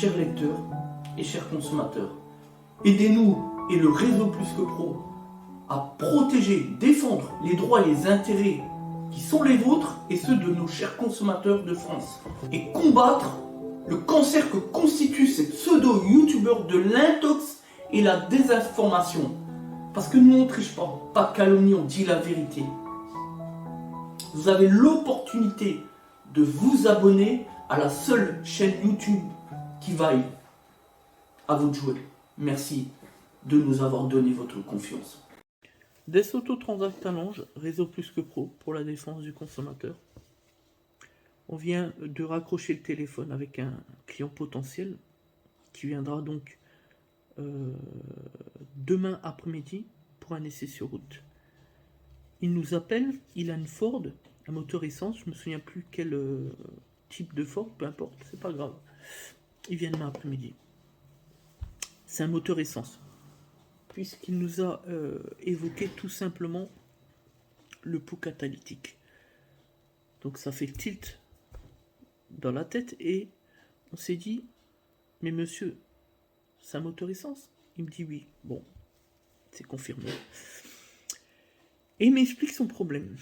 chers lecteurs et chers consommateurs, aidez-nous et le réseau Plus que Pro à protéger, défendre les droits et les intérêts qui sont les vôtres et ceux de nos chers consommateurs de France et combattre le cancer que constituent ces pseudo-youtubeurs de l'intox et la désinformation. Parce que nous on ne triche pas de calomnie, on dit la vérité. Vous avez l'opportunité de vous abonner à la seule chaîne YouTube qui vaille à vous de jouer. Merci de nous avoir donné votre confiance. Des autotransacts allonge, réseau Plus que Pro pour la défense du consommateur. On vient de raccrocher le téléphone avec un client potentiel qui viendra donc demain après-midi pour un essai sur route. Il nous appelle, il a une Ford, un moteur essence, je me souviens plus quel type de Ford, peu importe, c'est pas grave. Il vient demain après-midi. C'est un moteur essence, puisqu'il nous a évoqué tout simplement le pot catalytique. Donc ça fait tilt dans la tête et on s'est dit, mais monsieur, c'est un moteur essence? Il me dit oui. Bon, c'est confirmé. Et il m'explique son problème.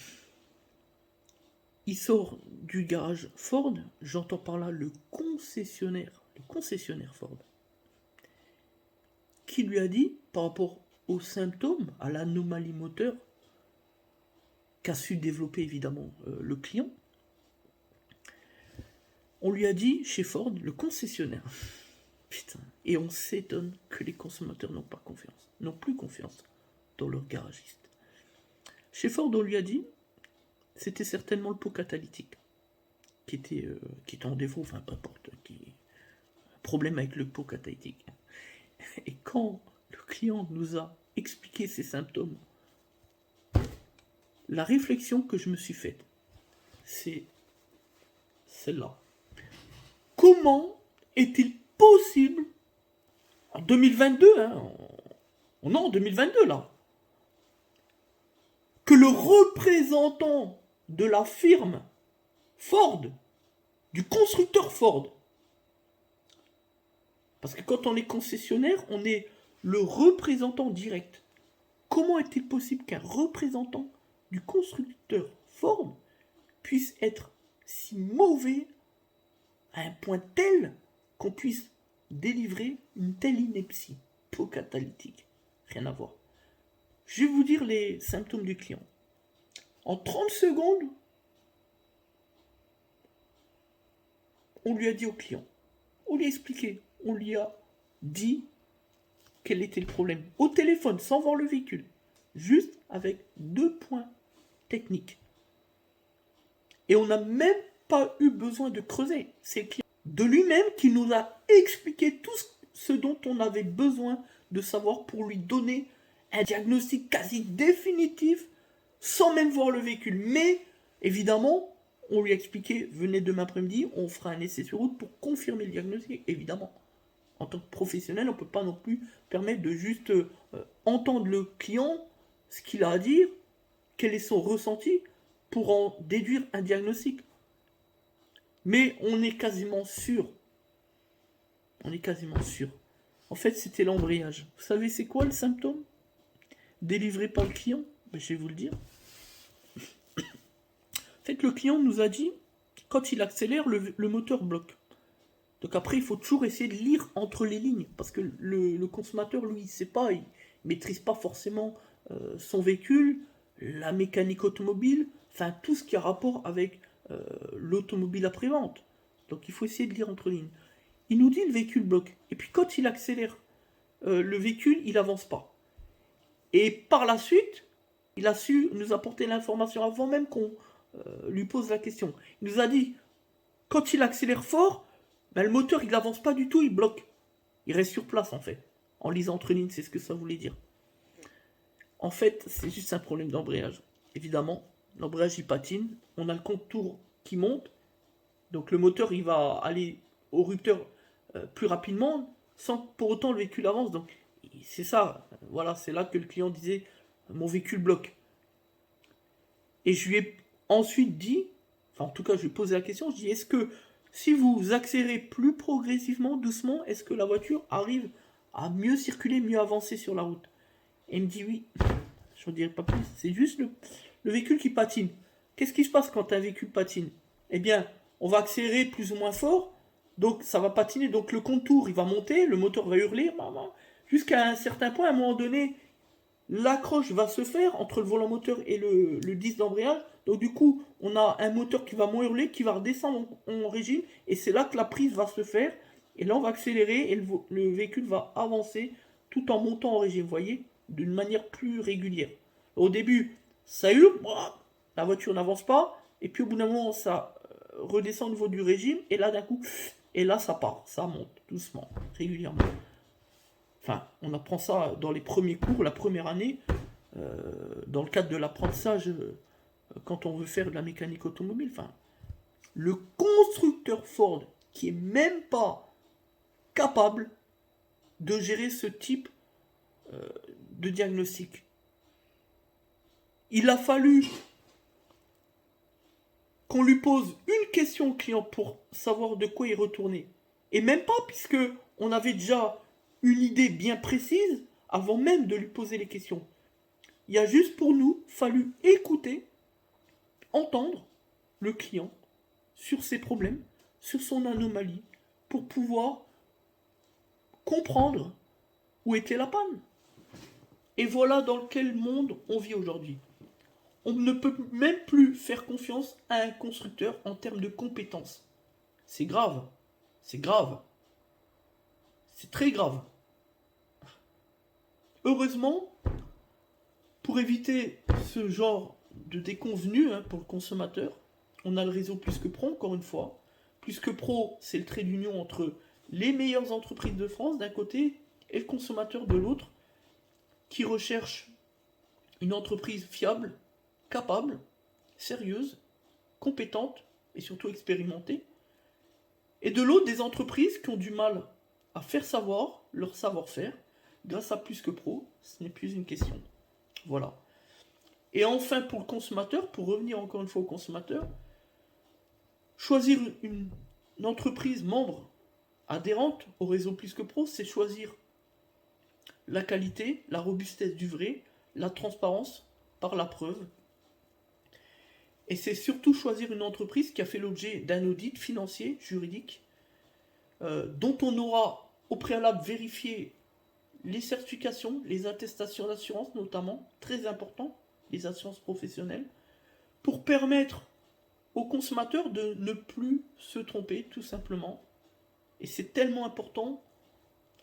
Il sort du garage Ford, j'entends par là le concessionnaire Ford, qui lui a dit, par rapport aux symptômes, à l'anomalie moteur, qu'a su développer évidemment le client, on lui a dit, chez Ford, le concessionnaire, putain, et on s'étonne que les consommateurs n'ont plus confiance dans leur garagiste. Chez Ford, on lui a dit, c'était certainement le pot catalytique qui était en défaut, enfin peu importe, problème avec le pot catalytique. Et quand le client nous a expliqué ses symptômes, la réflexion que je me suis faite, c'est celle-là. Comment est-il possible, en 2022, on est en 2022 là, que le représentant de la firme Ford, du constructeur Ford, parce que quand on est concessionnaire, on est le représentant direct. Comment est-il possible qu'un représentant du constructeur Ford puisse être si mauvais à un point tel qu'on puisse délivrer une telle ineptie? Pot catalytique, rien à voir. Je vais vous dire les symptômes du client. En 30 secondes, on lui a dit au client, on lui a expliqué, on lui a dit quel était le problème. Au téléphone, sans voir le véhicule, juste avec 2 points techniques. Et on n'a même pas eu besoin de creuser. C'est le client de lui-même qui nous a expliqué tout ce dont on avait besoin de savoir pour lui donner un diagnostic quasi définitif sans même voir le véhicule. Mais évidemment, on lui a expliqué, venez demain après-midi, on fera un essai sur route pour confirmer le diagnostic, évidemment. En tant que professionnel, on ne peut pas non plus permettre de juste entendre le client, ce qu'il a à dire, quel est son ressenti, pour en déduire un diagnostic. Mais on est quasiment sûr. En fait, c'était l'embrayage. Vous savez, c'est quoi le symptôme délivré par le client? Ben, je vais vous le dire. En fait, le client nous a dit, quand il accélère, le moteur bloque. Donc après, il faut toujours essayer de lire entre les lignes, parce que le consommateur, lui, il ne sait pas, il ne maîtrise pas forcément son véhicule, la mécanique automobile, enfin tout ce qui a rapport avec l'automobile après-vente. Donc il faut essayer de lire entre les lignes. Il nous dit le véhicule bloque, et puis quand il accélère, le véhicule, il n'avance pas. Et par la suite, il a su nous apporter l'information avant même qu'on lui pose la question. Il nous a dit, quand il accélère fort, ben, le moteur, il n'avance pas du tout, il bloque. Il reste sur place, en fait. En lisant entre lignes, c'est ce que ça voulait dire. En fait, c'est juste un problème d'embrayage. Évidemment, l'embrayage, il patine. On a le contour qui monte. Donc, le moteur, il va aller au rupteur plus rapidement, sans que pour autant le véhicule avance. Donc, c'est ça. Voilà, c'est là que le client disait, mon véhicule bloque. Et je lui ai ensuite dit, enfin, en tout cas, je lui ai posé la question, je dis, est-ce que Si vous accélérez plus progressivement, doucement, est-ce que la voiture arrive à mieux circuler, mieux avancer sur la route? Et il me dit oui. Je ne dirai pas plus. C'est juste le véhicule qui patine. Qu'est-ce qui se passe quand un véhicule patine? Eh bien, on va accélérer plus ou moins fort, donc ça va patiner, donc le contour il va monter, le moteur va hurler, jusqu'à un certain point, à un moment donné, l'accroche va se faire entre le volant moteur et le disque d'embrayage. Donc du coup, on a un moteur qui va moins hurler, qui va redescendre en régime, et c'est là que la prise va se faire. Et là, on va accélérer et le véhicule va avancer tout en montant en régime, vous voyez, d'une manière plus régulière. Au début, ça hurle, la voiture n'avance pas, et puis au bout d'un moment, ça redescend au niveau du régime, et là d'un coup, et là ça part, ça monte doucement, régulièrement. Enfin, on apprend ça dans les premiers cours, la première année, dans le cadre de l'apprentissage, quand on veut faire de la mécanique automobile. Enfin, le constructeur Ford, qui est même pas capable de gérer ce type de diagnostic. Il a fallu qu'on lui pose une question au client pour savoir de quoi il retournait. Et même pas, puisque on avait déjà une idée bien précise avant même de lui poser les questions. Il a juste pour nous fallu écouter, entendre le client sur ses problèmes, sur son anomalie, pour pouvoir comprendre où était la panne. Et voilà dans quel monde on vit aujourd'hui. On ne peut même plus faire confiance à un constructeur en termes de compétences. C'est grave. C'est grave. C'est très grave. Heureusement, pour éviter ce genre de déconvenue pour le consommateur, on a le réseau Plus que Pro, encore une fois. Plus que Pro, c'est le trait d'union entre les meilleures entreprises de France d'un côté et le consommateur de l'autre, qui recherche une entreprise fiable, capable, sérieuse, compétente et surtout expérimentée. Et de l'autre, des entreprises qui ont du mal à faire savoir leur savoir-faire. Grâce à Plus que Pro, ce n'est plus une question. Voilà. Et enfin, pour le consommateur, pour revenir encore une fois au consommateur, choisir une entreprise membre adhérente au réseau Plus que Pro, c'est choisir la qualité, la robustesse du vrai, la transparence par la preuve. Et c'est surtout choisir une entreprise qui a fait l'objet d'un audit financier, juridique, dont on aura au préalable vérifié les certifications, les attestations d'assurance notamment, très important, les assurances professionnelles, pour permettre aux consommateurs de ne plus se tromper, tout simplement. Et c'est tellement important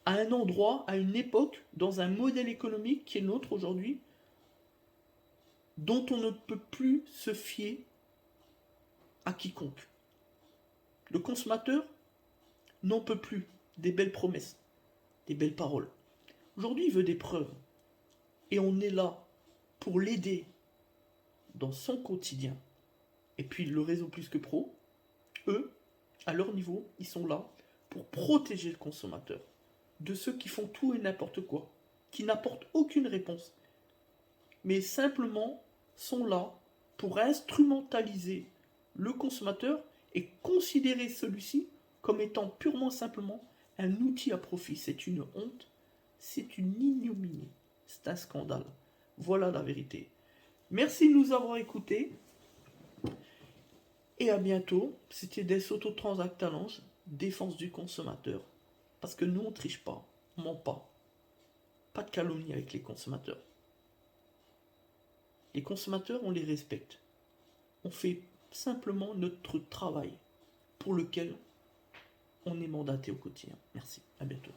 à un endroit, à une époque, dans un modèle économique qui est le nôtre aujourd'hui, dont on ne peut plus se fier à quiconque. Le consommateur n'en peut plus des belles promesses, des belles paroles. Aujourd'hui, il veut des preuves. Et on est là pour l'aider dans son quotidien. Et puis le réseau Plus que Pro, eux, à leur niveau, ils sont là pour protéger le consommateur de ceux qui font tout et n'importe quoi, qui n'apportent aucune réponse, mais simplement sont là pour instrumentaliser le consommateur et considérer celui-ci comme étant purement simplement un outil à profit. C'est une honte, c'est une ignominie, c'est un scandale. Voilà la vérité. Merci de nous avoir écoutés. Et à bientôt. C'était des Autotransact Talange, défense du consommateur. Parce que nous, on triche pas, on ment pas. Pas de calomnie avec les consommateurs. Les consommateurs, on les respecte. On fait simplement notre travail pour lequel on est mandaté au quotidien. Merci, à bientôt.